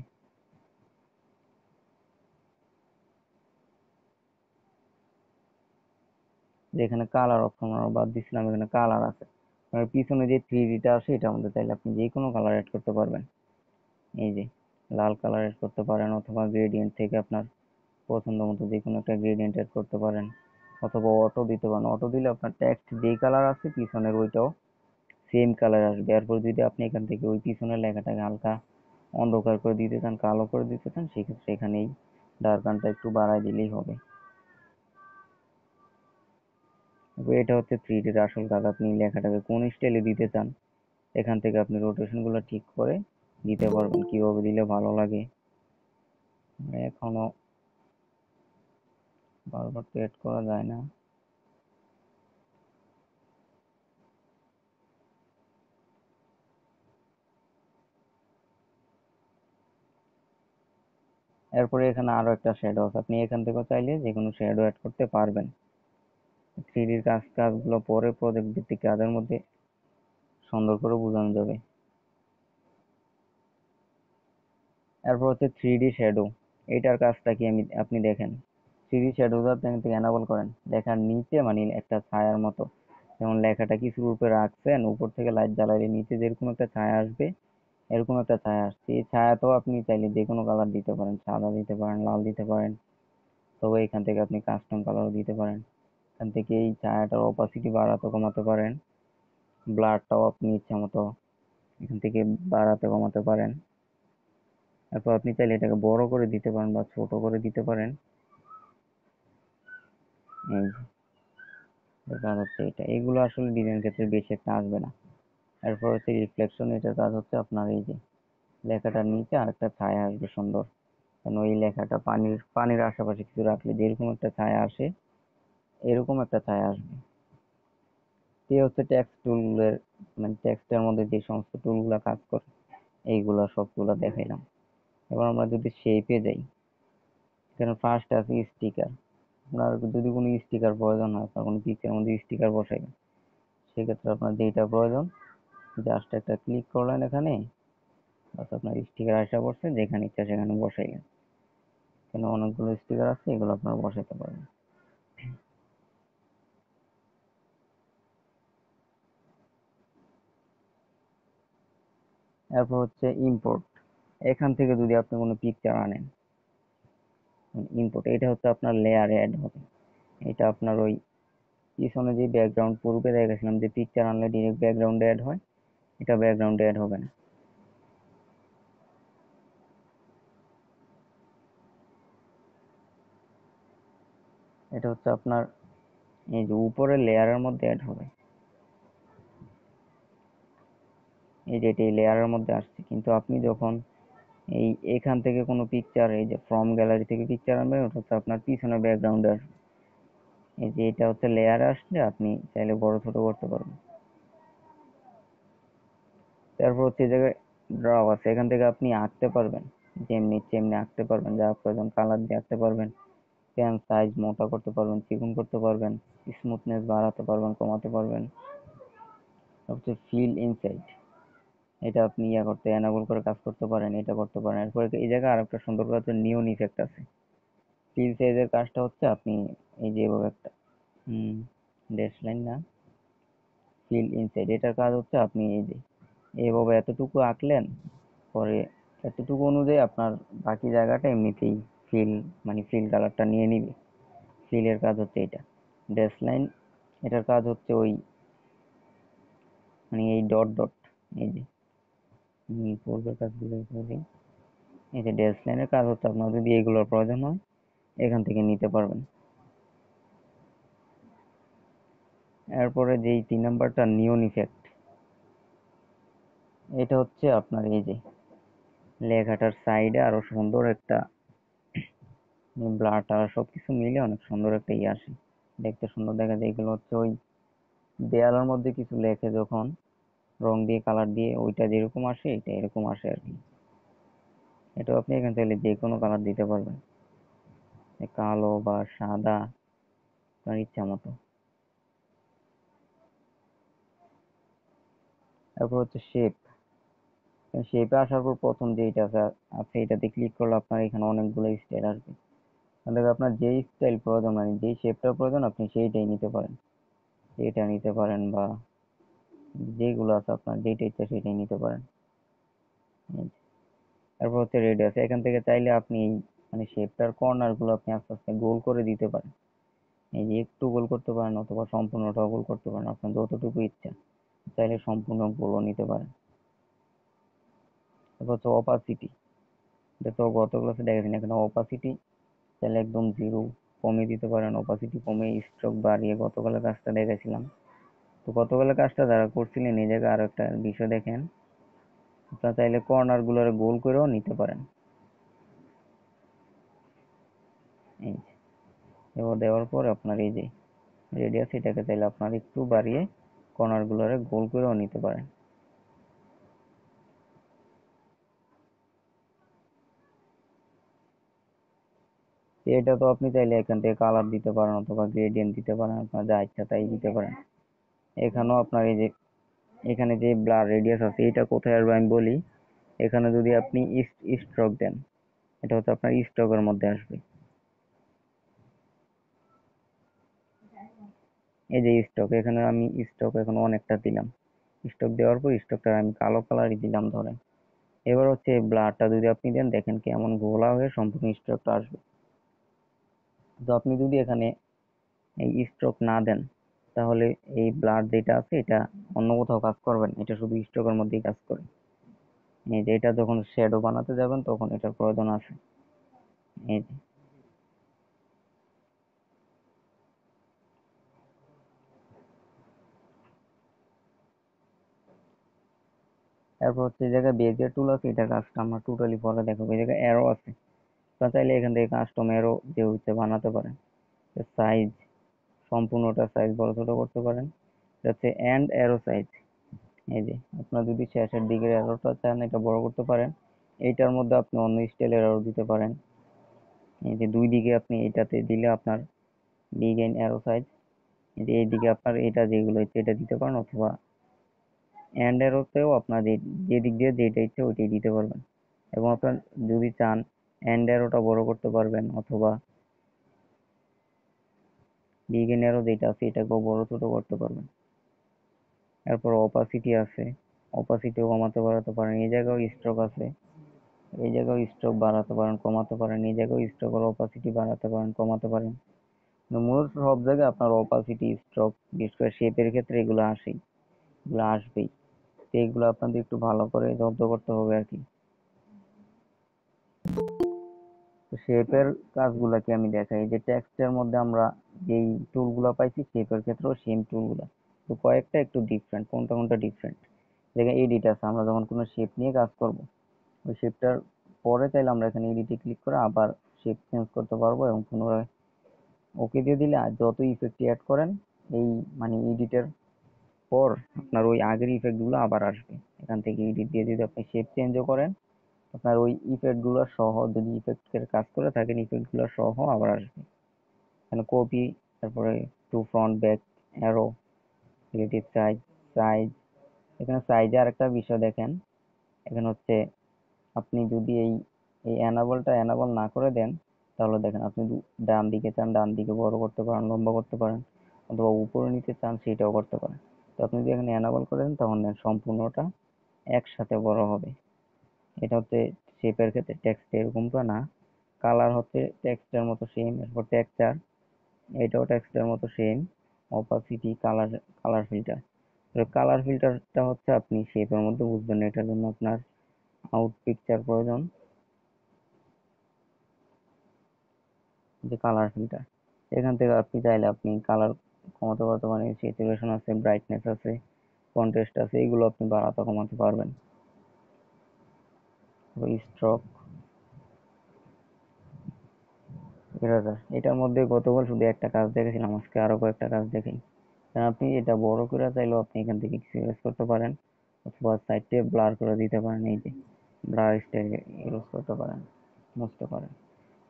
যেখানে কালার অপশন আমরা বাদ দিছিলাম, এখানে কালার আছে। আর পিছনে যে 3Dটা আসে এটার মধ্যে চাইলে আপনি যে কোনো কালার অ্যাড করতে পারবেন। এই যে লাল কালার অ্যাড করতে পারেন, অথবা গ্রেডিয়েন্ট থেকে আপনার পছন্দ মতো যে কোনো একটা গ্রেডিয়েন্ট অ্যাড করতে পারেন, অথবা অটো দিতে পারেন। অটো দিলে আপনার টেক্সট যেই কালার আছে পিছনের ওইটাও সেম কালার আসবে। এরপর যদি আপনি এখান থেকে ওই পিছনের লেখাটাকে হালকা অন্ধকার করে দিতে চান, কালো করে দিতে চান, সেক্ষেত্রে এখানেই ডার্কানটা একটু বাড়ায় দিলেই হবে। এটা হচ্ছে 3Dর আসল কাজ, আপনি লেখাটাকে কোন স্টাইলে দিতে চান এখান থেকে আপনি রোটেশন গুলো ঠিক করে দিতে পারবেন, কিভাবে দিলে ভালো লাগে। এখনো বারবার তো এড করা যায় না। এরপরে এখানে আরো একটা শ্যাডো আছে, আপনি এখান থেকে চাইলে যে কোনো শ্যাডো অ্যাড করতে পারবেন। 3Dর কাজগুলো পরে প্রজেক্ট ভিত্তিক কাজের মধ্যে সুন্দর করে বোঝানো যাবে। এরপর হচ্ছে 3D শ্যাডো, এটার কাজটা কি আপনি দেখেন। 3D শ্যাডো আপনি এখান থেকে এনাবল করেন, লেখার নিচে মানে একটা ছায়ার মতো, যেমন লেখাটা কিছুর উপরে রাখছেন, উপর থেকে লাইট জ্বালাইলে নিচে যেরকম একটা ছায়া আসবে এরকম একটা ছায়া আসছে। এই ছায়াটাও আপনি চাইলে যে কোনো কালার দিতে পারেন, সাদা দিতে পারেন, লাল দিতে পারেন, তবে এখান থেকে আপনি কাস্টম কালারও দিতে পারেন। এখান থেকে এই ছায়াটার অপাসিটি বাড়াতে কমাতে পারেন, ব্লারটাও আপনি ইচ্ছা মতো এখান থেকে বাড়াতে কমাতে পারেন। তারপর আপনি চাইলে এটাকে বড় করে দিতে পারেন বা ছোট করে দিতে পারেন। এই যে এর কাজ হচ্ছে এটা। এগুলো আসলে ডিজাইন ক্ষেত্রে বেশি একটা আসবে না। এরপর হচ্ছে রিফ্লেকশন, এটার কাজ হচ্ছে আপনার এই যে লেখাটার নিচে আরেকটা ছায়া আসবে সুন্দর, কেন এই লেখাটা পানির আশেপাশে কিছু রাখলে যেরকম একটা ছায়া আসে, এরকম একটা ছায়া আসবে। এই হচ্ছে টেক্সট টুলের, মানে টেক্সটের মধ্যে যে সমস্ত টুলগুলা কাজ করে এইগুলা সবগুলা দেখাইলাম। এবার আমরা যদি শেপে যাই, এখানে ফার্স্ট আছে স্টিকার। আপনার যদি কোনো স্টিকার প্রয়োজন হয়, আপনার কোনো পিকচারের মধ্যে স্টিকার বসাইবেন, সেক্ষেত্রে আপনার যেটা প্রয়োজন জাস্ট একটা ক্লিক করলেন এখানে, বাস আপনার স্টিকার আসা পড়ছে, যেখানে ইচ্ছা সেখানে বসাইলেন। এখানে অনেকগুলো স্টিকার আছে, এগুলো আপনারা বসাইতে পারবেন। এরপর হচ্ছে ইম্পোর্ট। এখান থেকে যদি আপনি কোনো পিকচার আনেন, ইম্পোর্ট, এটা হচ্ছে আপনার লেয়ারে অ্যাড হবে। এটা আপনার ওই পিছনে যে ব্যাকগ্রাউন্ড, পূর্বে দেখেছিলাম যে পিকচার আনলে ডিরেক্ট ব্যাকগ্রাউন্ডে অ্যাড হয়, এটা ব্যাকগ্রাউন্ডে অ্যাড হবে না। এটা হচ্ছে আপনার এই যে উপরের লেয়ারের মধ্যে অ্যাড হবে। এই যে এটা এই লেয়ারের মধ্যে আসছে, কিন্তু আপনি যখন এখান থেকে কোনো পিকচার, এই যে ফ্রম গ্যালারি থেকে পিকচার আনবেন, ওটা হচ্ছে আপনার পিছনে ব্যাকগ্রাউন্ডে আসবে। এই যে এটা হচ্ছে লেয়ারে আসলে আপনি চাইলে বড় ছোট করতে পারবেন। তারপর হচ্ছে এই জায়গায় ড্র আছে, এখান থেকে আপনি আঁকতে পারবেন, যেমনি তেমনি আঁকতে পারবেন, যা প্রয়োজন কালার দিয়ে আঁকতে পারবেন। পেন সাইজ মোটা করতে পারবেন, চিকন করতে পারবেন, স্মুথনেস বাড়াতে পারবেন, কমাতে পারবেন। হচ্ছে ফিল ইনসাইড, এটা আপনি করতে এনাবল করে কাজ করতে পারেন, এটা করতে পারেন। এরপরে এই জায়গায় আরেকটা সুন্দর কাজ হচ্ছে নিয়ন ইফেক্ট আছে। ফিল সাইজের কাজটা হচ্ছে আপনি এই যে এভাবে একটা ড্যাশ লাইন না, ফিল ইনসাইড, এটার কাজ হচ্ছে আপনি এই যে এভাবে এতটুকু আঁকলেন, পরে এতটুকু অনুযায়ী আপনার বাকি জায়গাটা এমনিতেই ফিল, মানে ফিল কালারটা নিয়ে নিবে। ফিলের কাজ হচ্ছে এটা। ড্যাশ লাইন, এটার কাজ হচ্ছে ওই মানে এই ডট ডট, এই যে পূর্বের কাজগুলো করি। এই যে ড্যাশ লাইনের কাজ হচ্ছে আপনার যদি এগুলোর প্রয়োজন হয় এখান থেকে নিতে পারবেন। এরপরে যেই 3 নাম্বারটা নিয়ন ইফেক্ট, এটা হচ্ছে আপনার এই যে লেখাটার সাইডে আরো সুন্দর একটা ব্লার টার সবকিছু মিলে অনেক সুন্দর একটা আসে, দেখতে সুন্দর দেখা যায়। এগুলো হচ্ছে ওই দেয়ালের মধ্যে কিছু লেখে যখন রং দিয়ে কালার দিয়ে ওইটা যেরকম আসে এটা এরকম আসে আর কি। এটাও আপনি এখান থেকে যে কোনো কালার দিতে পারবেন, কালো বা সাদা, আপনার ইচ্ছা মতো। তারপর হচ্ছে শেপ। শেপে আসার পর প্রথম যেটা আছে এটাতে ক্লিক করলে আপনার এখানে অনেকগুলো স্টাইল আসবে। এখান থেকে আপনার যেই স্টাইল প্রয়োজন, মানে যেই শেপটা প্রয়োজন আপনি সেইটাই নিতে পারেন, এইটা নিতে পারেন বা যেগুলো আছে আপনার যেটা ইচ্ছা সেটাই নিতে পারেন। এই যে। তারপর হচ্ছে রেডিয়াস, এখান থেকে চাইলে আপনি মানে শেপটার কর্নার গুলো আপনি আস্তে আস্তে গোল করে দিতে পারেন। এই যে একটু গোল করতে পারেন অথবা সম্পূর্ণটাও গোল করতে পারেন, আপনার যতটুকু ইচ্ছা। চাইলে সম্পূর্ণ গোলও নিতে পারেন। তারপর হচ্ছে অপাসিটি, এটা তো গত ক্লাসে দেখেছেন। এখানে অপাসিটি চাইলে একদম জিরো কমিয়ে দিতে পারেন, অপাসিটি কমে স্ট্রোক বাড়িয়ে গতকালের কাজটা দেখেছিলাম। তো গতকালের কাজটা যারা করছিলেন এই জায়গায় আরো একটা বিষয় দেখেন, আপনারা চাইলে কর্নার গুলোর গোল করেও নিতে পারেন। এই যে এবার দেওয়ার পর আপনার এই যে রেডিয়াস, এটাকে চাইলে আপনার একটু বাড়িয়ে কর্নার গুলোরে গোল করেও নিতে পারেন। এটা তো আপনি চাইলে এখান থেকে কালার দিতে পারেন অথবা গ্রেডিয়েন্ট দিতে পারেন, আপনার যা ইচ্ছা তাই দিতে পারেন। এখানেও আপনার এই যে এখানে যে ব্লার রেডিয়াস আছে এটা কোথায় আসবে আমি বলি। এখানে যদি আপনি স্ট্রোক দেন, এটা হচ্ছে আপনার স্ট্রোকের মধ্যে আসবে। এই যে স্ট্রোক, এখানে আমি স্ট্রোক এখন অনেকটা দিলাম। স্ট্রোক দেওয়ার পর স্ট্রোকটা আমি কালো কালারই দিলাম ধরেন। এবার হচ্ছে ব্লারটা যদি আপনি দেন, দেখেন কেমন ঘোলা হয়ে সম্পূর্ণ স্ট্রোকটা আসবে। তো আপনি যদি এখানে এই স্ট্রোক না দেন, তাহলে এই ব্লার যেটা আছে এটা অন্য কোথাও কাজ করবে না, এটা শুধু স্ট্রোকের মধ্যেই কাজ করে। এই যে এটা যখন শ্যাডো বানাতে যাবেন তখন এটার প্রয়োজন আছে। এই যে এরপর হচ্ছে এই জায়গায় বেজের টুল আছে, এটা কাজটা আমরা টোটালি পরে দেখাবো। এই জায়গায় অ্যারো আছে, আপনারা চাইলে এখান থেকে কাস্টম অ্যারো যে হচ্ছে বানাতে পারেন। সাইজ, সম্পূর্ণটা সাইজ বড় ছোট করতে পারেন। এটা হচ্ছে এন্ড অ্যারো সাইজ। এই যে আপনার যদি শেষের দিকের অ্যারোটা চান এটা বড় করতে পারেন। এইটার মধ্যে আপনি অন্য স্টাইলের অ্যারো দিতে পারেন। এই যে দুই দিকে আপনি এটাতে দিলে আপনার বিগ এন্ড অ্যারো সাইজ, এই যে এইদিকে আপনার এটা যেগুলো ইচ্ছে এটা দিতে পারেন, অথবা এন্ড অ্যারোতেও আপনার যে দিক দিয়ে যেটা ইচ্ছে ওইটাই দিতে পারবেন। এবং আপনার যদি চান এন্ড অ্যারোটা বড় করতে পারবেন, অথবা বিগ এন্ড অ্যারো যেটা আছে এটাকেও বড় ছোট করতে পারবেন। এরপর অপাসিটি আছে, অপাসিটিও কমাতে বাড়াতে পারেন। এই জায়গাও স্ট্রোক আছে, এই জায়গাও স্ট্রোক বাড়াতে পারেন কমাতে পারেন। এই জায়গাও স্ট্রোকের অপাসিটি বাড়াতে পারেন কমাতে পারেন। মূলত সব জায়গায় আপনার অপাসিটি, স্ট্রোক, বিশেষ করে শেপের ক্ষেত্রে এগুলো আসেই, এগুলো আসবেই। তো এগুলো আপনাদের একটু ভালো করে জব্দ করতে হবে আর কি। তো শেপের কাজগুলা কি আমি দেখাই, যে টেক্সটের মধ্যে আমরা যেই টুলগুলো পাইছি শেপের ক্ষেত্রেও সেম টুলগুলা, তো কয়েকটা একটু ডিফারেন্ট। কোনটা কোনটা ডিফারেন্ট, দেখেন এডিট আছে, আমরা যখন কোনো শেপ নিয়ে কাজ করব ওই শেপটার পরে চাইলে আমরা এখানে এডিটে ক্লিক করে আবার শেপ চেঞ্জ করতে পারবো, এবং পুনরায় ওকে দিয়ে দিলে আর যত ইফেক্ট অ্যাড করেন এই মানে এডিটের পর আপনার ওই আগের ইফেক্ট গুলো আবার আসবে। এখান থেকে এডিট দিয়ে যদি আপনি শেপ চেঞ্জও করেন আপনার ওই ইফেক্ট গুলো সহ, যদি ইফেক্টের কাজ করে থাকেন ইফেক্ট গুলো সহ আবার আসবে। এখানে কপি, তারপরে to front back arrow, relative size, size. এখানে সাইজে আরেকটা বিষয় দেখেন, এখানে হচ্ছে আপনি যদি এই এই অ্যানাবলটা অ্যানাবল না করে দেন তাহলে দেখেন আপনি ডান দিকে চান ডান দিকে বড় করতে পারেন, লম্বা করতে পারেন, অথবা উপরে নিতে চান সেটাও করতে পারেন। তো আপনি যদি এখানে অ্যানাবল করে দেন তখন দেন সম্পূর্ণটা একসাথে বড় হবে। এটা হচ্ছে শেপের ক্ষেত্রে। টেক্সট এরকমটা না, কালার হচ্ছে টেক্সটের মতো সেম। এরপর টেক্সচার, এটাও টেক্সটের মতো same. Opacity, colour, colour filter. Colour ফিল্টারটা হচ্ছে আপনি শেপের মধ্যে বুঝবেন না, এটার জন্য আপনার আউট পিকচার প্রয়োজন। যে কালার ফিল্টার, এখান থেকে আপনি চাইলে আপনি কালার কমাতে পারতে পারেন। স্যাচুরেশন আছে, ব্রাইটনেস আছে, কন্ট্রাস্ট আছে, এগুলো আপনি বাড়াতে কমাতে পারবেন। স্ট্রোক, ইরেজার, এটার মধ্যে গতবার শুধু একটা কাজ দেখেছিলাম, আজকে আরো কয়েকটা কাজ দেখাই। কারণ আপনি এটা বড় করে চাইলেও আপনি এখান থেকে কিছু ইউজ করতে পারেন, অথবা সাইডে ব্লার করে দিতে পারেন। এই যে ব্লার স্টাইল ইউজ করতে পারেন, মুছতে পারেন।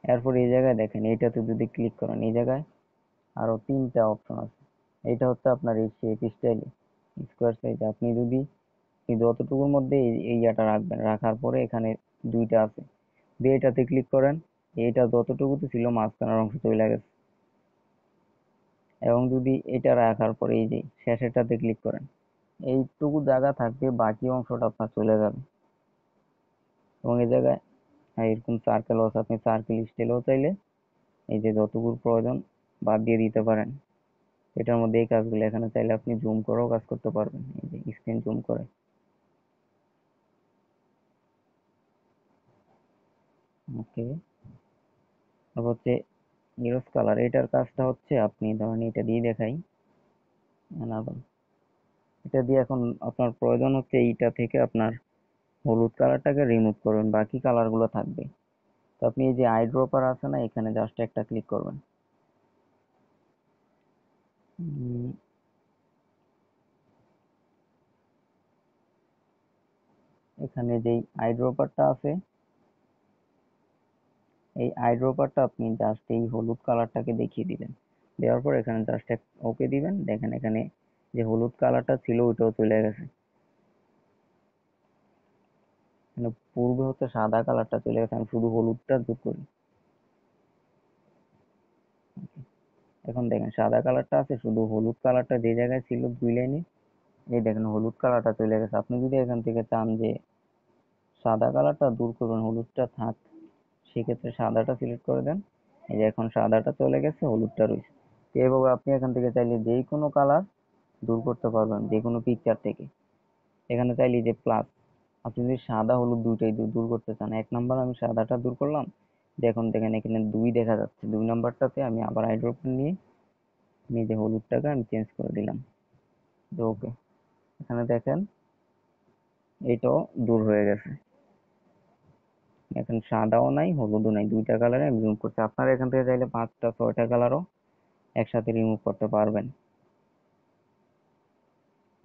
এরপর এই জায়গায় দেখেন, এইটাতে যদি ক্লিক করেন এই জায়গায় আরো তিনটা অপশন আছে। এটা হচ্ছে আপনার এই শেপ স্টাইলে স্কোয়ার সাইজ। আপনি যদি আপনি যতটুকুর মধ্যে এই ইয়াটা রাখবেন, রাখার পরে এখানে দুইটা আছে, দিয়ে এটাতে ক্লিক করেন, এটা যতটুকুতে ছিল মাঝখানের অংশ চলে গেছে। এবং যদি এটা রাখার পরে এই যে শেষেরটাতে ক্লিক করেন এইটুকু জায়গা থাকবে, বাকি অংশটা আপনার চলে যাবে। এবং এই জায়গায় এরকম সার্কেলও আছে, আপনি সার্কেল স্টাইলও চাইলে এই যে যতটুকু প্রয়োজন বাদ দিয়ে দিতে পারেন। এটার মধ্যে এই কাজগুলো এখানে চাইলে আপনি জুম করেও কাজ করতে পারবেন, এই যে স্ক্রিন জুম করে। ওকে, তারপর হচ্ছে ইরোস কালার, এটার কাজটা হচ্ছে আপনি ধরেন এটা দিয়ে দেখাই, এনাবল। এটা দিয়ে এখন আপনার প্রয়োজন হচ্ছে এইটা থেকে আপনার হলুদ কালারটাকে রিমুভ করবেন, বাকি কালারগুলো থাকবে। তো আপনি এই যে আই ড্রপার আছে না, এখানে জাস্ট একটা ক্লিক করবেন। এখানে যেই আই ড্রপারটা আছে এই আই ড্রপারটা আপনি জাস্ট এই হলুদ কালারটাকে দেখিয়ে দিবেন। দেওয়ার পর এখানে জাস্ট ওকে দিবেন। দেখেন এখানে যে হলুদ কালারটা ছিল ওইটাও চলে গেছে। মানে পূর্বে হচ্ছে সাদা কালারটা চলে গেছে, আমি শুধু হলুদটা যোগ করি। এখন দেখেন সাদা কালারটা আছে, শুধু হলুদ কালারটা যে জায়গায় ছিল দুই লাইনে, এই দেখেন হলুদ কালারটা চলে গেছে। আপনি যদি এখান থেকে চান যে সাদা কালারটা দূর করবেন হলুদটা থাক, সেক্ষেত্রে সাদাটা সিলেক্ট করে দেন। এই যে এখন সাদাটা চলে গেছে, হলুদটা রয়েছে। তো এইভাবে আপনি এখান থেকে চাইলে যেই কোনো কালার দূর করতে পারবেন যে কোনো পিকচার থেকে। এখানে চাইলে যে প্লাস, আপনি যদি সাদা হলুদ দুইটাই দূর করতে চান, এক নাম্বার আমি সাদাটা দূর করলাম, দেখুন দেখেন এখানে দুই দেখা যাচ্ছে, দুই নাম্বারটাতে আমি আবার আইড্রপ নিয়ে নিজে হলুদটাকে আমি চেঞ্জ করে দিলাম। ওকে, এখানে দেখেন এটাও দূর হয়ে গেছে। এখন সাদাও নাই হলুদও নাই, দুইটা কালারে আমি রিমুভ করছি। আপনারা এখান থেকে চাইলে 5টা 6টা কালারও একসাথে রিমুভ করতে পারবেন।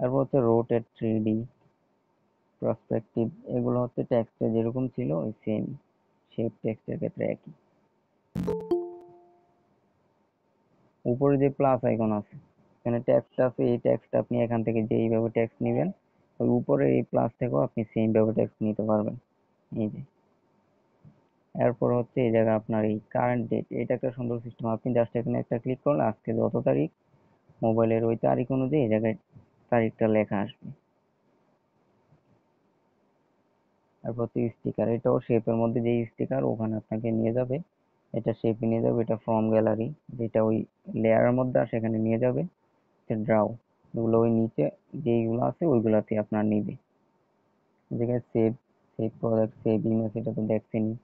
তারপর হচ্ছে রোটেট, 3D, পার্সপেক্টিভ, এগুলো হচ্ছে টেক্সটে যেরকম ছিল ওই সেম, শেপ টেক্সটের ক্ষেত্রে একই। উপরে যে প্লাস আইকন আছে এখানে টেক্সট আছে, এই টেক্সট আপনি এখান থেকে যেইভাবে টেক্সট নেবেন ওই উপরে এই প্লাস থেকেও আপনি সেম ভাবে টেক্সট নিতে পারবেন। এই যে এরপর হচ্ছে এই জায়গায় আপনার এই কারেন্ট ডেট, এটা একটা সুন্দর সিস্টেম। আপনি জাস্ট এখানে একটা ক্লিক করলে আজকে যত তারিখ, মোবাইলের ওই তারিখ অনুযায়ী এই জায়গায় তারিখটা লেখা আসবে। তারপর হচ্ছে স্টিকার, এটাও শেপের মধ্যে যে স্টিকার ওখানে আপনাকে নিয়ে যাবে, এটা শেপে নিয়ে যাবে, এটা ফ্রম গ্যালারি যেটা ওই লেয়ারের মধ্যে আসে এখানে নিয়ে যাবে, ড্রাও এগুলো ওই নিচে যেইগুলো আছে ওইগুলাতে আপনার নিবে। যেখানে save, save product, save image, এটা তো দেখছেনই।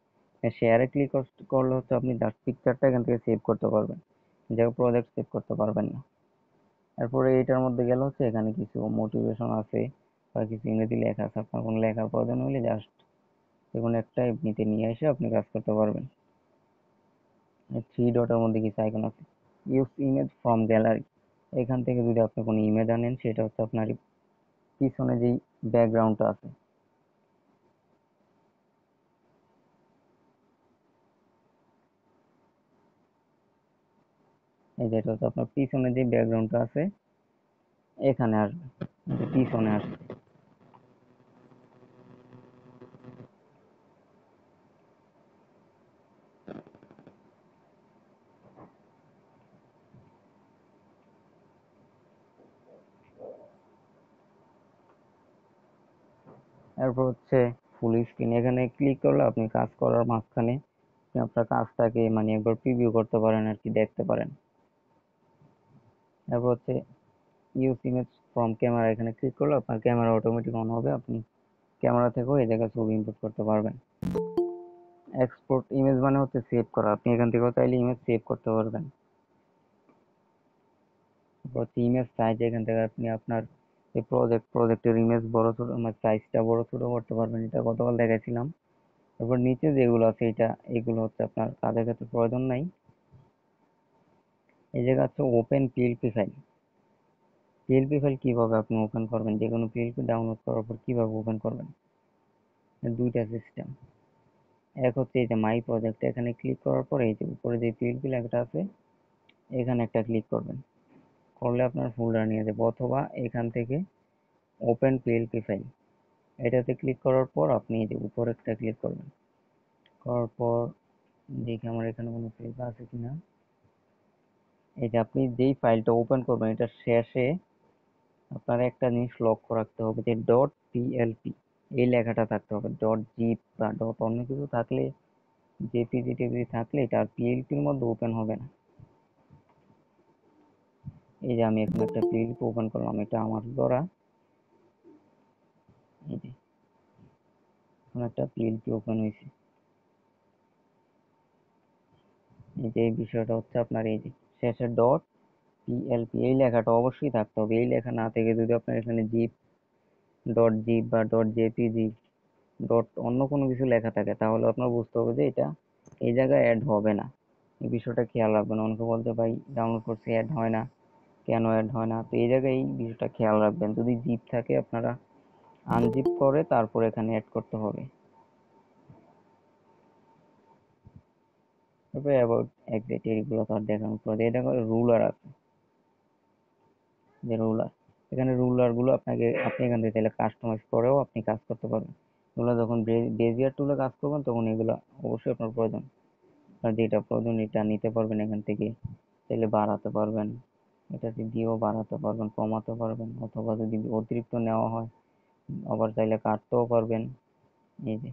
শেয়ারে ক্লিক করলে হচ্ছে আপনি জাস্ট পিকচারটা এখান থেকে সেভ করতে পারবেন, যে প্রজেক্ট সেভ করতে পারবেন না। এরপরে এইটার মধ্যে গেলে হচ্ছে এখানে কিছু মোটিভেশন আছে বা কিছু ইংরেজি লেখা আছে, আপনার কোনো লেখার প্রয়োজন হলে জাস্ট যেকোনো একটা এমনিতে নিয়ে এসে আপনি কাজ করতে পারবেন। থ্রি ডটের মধ্যে কিছু আইকন আছে, ইউজ ইমেজ ফ্রম গ্যালারি, এখান থেকে যদি আপনি কোনো ইমেজ আনেন সেটা হচ্ছে আপনার পিছনে যেই ব্যাকগ্রাউন্ডটা আছে, এই যেটা হচ্ছে আপনার পিছনে যে ব্যাকগ্রাউন্ডটা আছে এখানে আসবে, পিছনে আসবে। এরপর হচ্ছে ফুল স্ক্রিন, এখানে ক্লিক করলে আপনি কাজ করার মাঝখানে আপনি আপনার কাজটাকে মানে একবার প্রিভিউ করতে পারেন আর কি, দেখতে পারেন। তারপর হচ্ছে ইউজ ইমেজ ফ্রম ক্যামেরা, এখানে ক্লিক করলে আপনার ক্যামেরা অটোমেটিক অন হবে, আপনি ক্যামেরা থেকেও এই জায়গায় ছবি ইনপুট করতে পারবেন। এক্সপোর্ট ইমেজ মানে হচ্ছে সেভ করা, আপনি এখান থেকেও চাইলে ইমেজ সেভ করতে পারবেন। তারপর হচ্ছে ইমেজ সাইজ, এখান থেকে আপনি আপনার এই প্রজেক্টের ইমেজ বড় ছোট মানে সাইজটা বড় ছোট করতে পারবেন, এটা গতকাল দেখাইছিলাম। তারপর নিচে যেগুলো আছে এটা এগুলো হচ্ছে আপনার কাজের ক্ষেত্রে প্রয়োজন নাই। এই জায়গা হচ্ছে open PLP file, PLP file কিভাবে আপনি ওপেন করবেন, যে কোনো পিএলপি ডাউনলোড করার পর কিভাবে ওপেন করবেন, দুইটা সিস্টেম। এক হচ্ছে এই যে মাই প্রজেক্ট, এখানে ক্লিক করার পর এই যে উপরে যে পিএলপি লেখাটা আছে এখানে একটা ক্লিক করবেন, করলে আপনার ফোল্ডার নিয়ে যাবে, অথবা এখান থেকে ওপেন পিএলপি ফাইল এটাতে ক্লিক করার পর আপনি এই যে উপরে একটা ক্লিক করবেন, করার পর দেখি আমার এখানে কোনো ফাইল আছে কিনা। এই যে আপনি যেই ফাইলটা ওপেন করবেন এটা শেষে আপনার একটা জিনিস লক্ষ্য রাখতে হবে যে ডট পিএলপি এই লেখাটা থাকতে হবে, ডট জিপ বা ডট অন্য কিছু থাকলে, জেপিজি টেপিজি থাকলে এটা আর পিএলপির মধ্যে ওপেন হবে না। এই যে আমি এখানে একটা পিএলপি ওপেন করলাম, এটা আমার দ্বারা এই যে এখন একটা পিএলপি ওপেন হয়েছে। এই যে এই বিষয়টা হচ্ছে আপনার এই যে শেষে ডট পিএলপি এই লেখাটা অবশ্যই থাকতে হবে, এই লেখা না থেকে যদি আপনার এখানে জিপ, ডট জিপ বা ডট জেপিজি, ডট অন্য কোনো কিছু লেখা থাকে তাহলে আপনার বুঝতে হবে যে এটা এই জায়গায় অ্যাড হবে না। এই বিষয়টা খেয়াল রাখবেন, অনেকে বলতে ভাই ডাউনলোড করছি অ্যাড হয় না, কেন অ্যাড হয় না, তো এই জায়গায় এই বিষয়টা খেয়াল রাখবেন, যদি জিপ থাকে আপনারা আনজিপ করে তারপর এখানে অ্যাড করতে হবে। তারপরে অ্যাবাউট এক্সিট এগুলো তো আর দেখানোর পর এটা রুলার আছে, যে রুলার, এখানে রুলার গুলো আপনাকে আপনি এখান থেকে চাইলে কাস্টমাইজ করেও আপনি কাজ করতে পারবেন। এগুলো যখন বেজিয়ার টুলে কাজ করবেন তখন এগুলো অবশ্যই আপনার প্রয়োজন, আপনার যেটা প্রয়োজন এটা নিতে পারবেন এখান থেকে, চাইলে বাড়াতে পারবেন, এটাতে দিয়েও বাড়াতে পারবেন, কমাতে পারবেন, অথবা যদি অতিরিক্ত নেওয়া হয় আবার চাইলে কাটতেও পারবেন। এই যে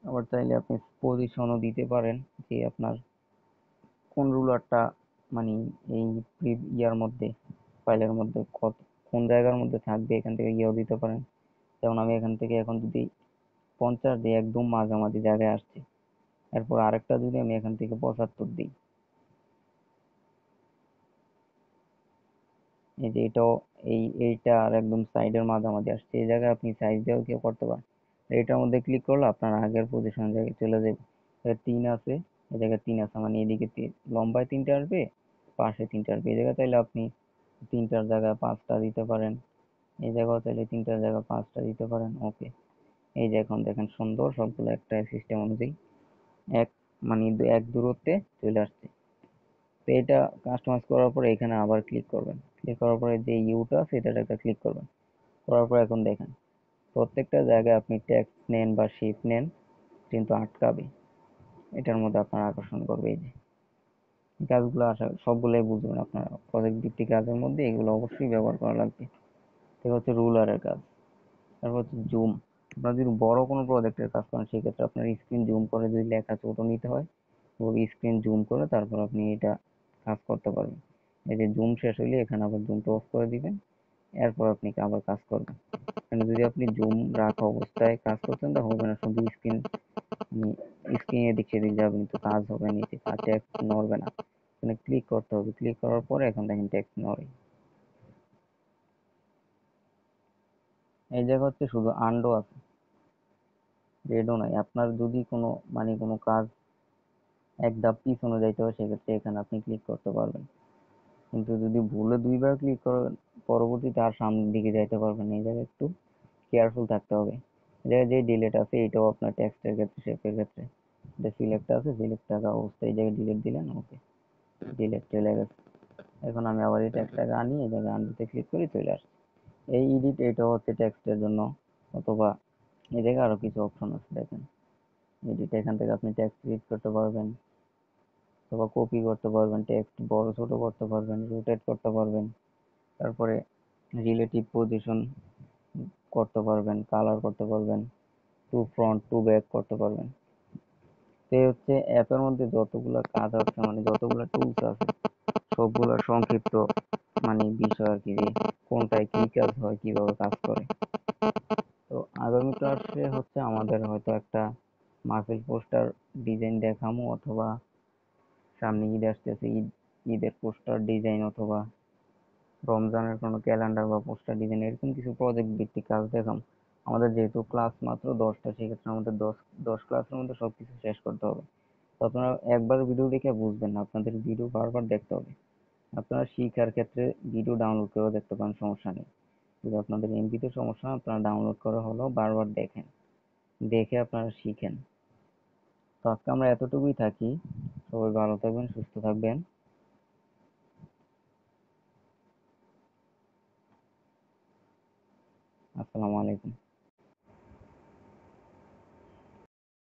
আবার চাইলে আপনি পজিশনও দিতে পারেন যে আপনার কোন রুলারটা মানে এই ইয়ার মধ্যে, ফাইলের মধ্যে কত কোন জায়গার মধ্যে থাকবে, এখান থেকে ইয়েও দিতে পারেন। যেমন আমি এখান থেকে এখন যদি 50 দিই একদম মাঝামাঝি জায়গায় আসছে, এরপর আরেকটা যদি আমি এখান থেকে 75 দিই, এই যে এটাও এইটা আর একদম সাইডের মাঝামাঝি আসছে, এই জায়গায় আপনি সাইজ দিয়েও কেউ করতে পারেন। এটার মধ্যে ক্লিক করলে আপনার আগের পজিশন জায়গায় চলে যাবে। তিন আছে, এই জায়গায় তিন আছে মানে এদিকে লম্বায় তিনটা আসবে, পাশে তিনটা আসবে। এই জায়গায় চাইলে আপনি তিনটার জায়গায় পাঁচটা দিতে পারেন, এই জায়গাও চাইলে তিনটার জায়গায় পাঁচটা দিতে পারেন। ওকে, এই যে এখন দেখেন সুন্দর সবগুলো একটা সিস্টেম অনুযায়ী এক মানে এক দূরত্বে চলে আসছে। তো এটা কাস্টমাইজ করার পরে এখানে আবার ক্লিক করবেন, ক্লিক করার পরে যে ইউটা আছে এটার একটা ক্লিক করবেন, করার পর এখন দেখেন প্রত্যেকটা জায়গায় আপনি টেক্সট নেন বা শেপ নেন কিন্তু আটকাবে, এটার মধ্যে আপনার আকর্ষণ করবে। এই যে এই কাজগুলো আসা সবগুলোই বুঝবেন আপনারা, প্রজেক্ট ভিত্তিক কাজের মধ্যে এগুলো অবশ্যই ব্যবহার করা লাগবে। এটা হচ্ছে রুলারের কাজ। তারপর হচ্ছে জুম। আপনারা যদি বড় কোনো প্রজেক্টের কাজ করেন সেক্ষেত্রে আপনার স্ক্রিন জুম করে যদি লেখা ছোট নিতে হয়, ওই স্ক্রিন জুম করে তারপর আপনি এটা কাজ করতে পারবেন। এই যে জুম শেষ হলে এখানে আবার জুমটা অফ করে দিবেন, এরপর আপনি আবার কাজ করবেন। মানে যদি আপনি জুম রাখা অবস্থায় কাজ করতেন তা হবে না, শুধু স্ক্রিন এদিক সেদিক যাবে কিন্তু কাজ হবে না, টেক্সট নড়বে না। এখানে ক্লিক করতে হবে, ক্লিক করার পরে এখন দেখেন টেক্সট নড়ে। এই জায়গা হচ্ছে শুধু আন্ডো আছে, রেডও নাই। আপনার যদি কোনো কোনো কাজ এক ধাপ পিছনে যাইতে হয় সেক্ষেত্রে এখানে আপনি ক্লিক করতে পারবেন, কিন্তু যদি ভুলে দুইবার ক্লিক করেন পরবর্তীতে আর সামনের দিকে যাইতে পারবেন না। এই জায়গায় একটু কেয়ারফুল থাকতে হবে। এই জায়গায় যে ডিলেট আছে এটাও আপনার টেক্সটের ক্ষেত্রে শেপের ক্ষেত্রে, এটা সিলেক্ট আছে, সিলেক্ট থাকা অবস্থায় এই জায়গায় ডিলেট দিলেন, ওকে ডিলেট চলে গেছে। এখন আমি আবার এই টেক্সটটাকে আনি, এই জায়গায় আনডুতে ক্লিক করি, চলে আসছে। এই এডিট এটা হচ্ছে টেক্সটের জন্য, অথবা এই জায়গায় আরো কিছু অপশন আছে দেখেন, এডিট এখান থেকে আপনি টেক্সট এডিট করতে পারবেন অথবা কপি করতে পারবেন, টেক্সট বড় ছোট করতে পারবেন, রোটেট করতে পারবেন, তারপরে রিলেটিভ পজিশন করতে পারবেন, কালার করতে পারবেন, টু ফ্রন্ট টু ব্যাক করতে পারবেন। তো এই হচ্ছে অ্যাপের মধ্যে যতগুলা কাজ আছে যতগুলা টুলস আছে সবগুলা সংক্ষিপ্ত বিষয় আর কি, যে কোনটায় কি কাজ হয় কিভাবে কাজ করে। তো আগামী ক্লাসে হচ্ছে আমাদের হয়তো একটা মার্কেট পোস্টার ডিজাইন দেখামু, অথবা সামনে ঈদ আসতেছে, ঈদের পোস্টার ডিজাইন, অথবা রমজানের কোনো ক্যালেন্ডার বা পোস্টার ডিজাইন, এরকম কিছু প্রজেক্ট ভিত্তিক কাজ দেখাম। আমাদের যেহেতু ক্লাস মাত্র 10টা, সেক্ষেত্রে আমাদের দশ ক্লাসের মধ্যে সবকিছু শেষ করতে হবে। তো আপনারা একবার ভিডিও দেখে বুঝবেন না, আপনাদের ভিডিও বারবার দেখতে হবে। আপনারা শিখার ক্ষেত্রে ভিডিও ডাউনলোড করেও দেখতে পারেন, সমস্যা নেই। যদি আপনাদের এমবিতে সমস্যা হয় আপনারা ডাউনলোড করা হলেও বারবার দেখেন, দেখে আপনারা শিখেন। তো আজকে আমরা এতটুকুই থাকি, সবাই ভালো থাকবেন, সুস্থ থাকবেন। আসসালামু আলাইকুম।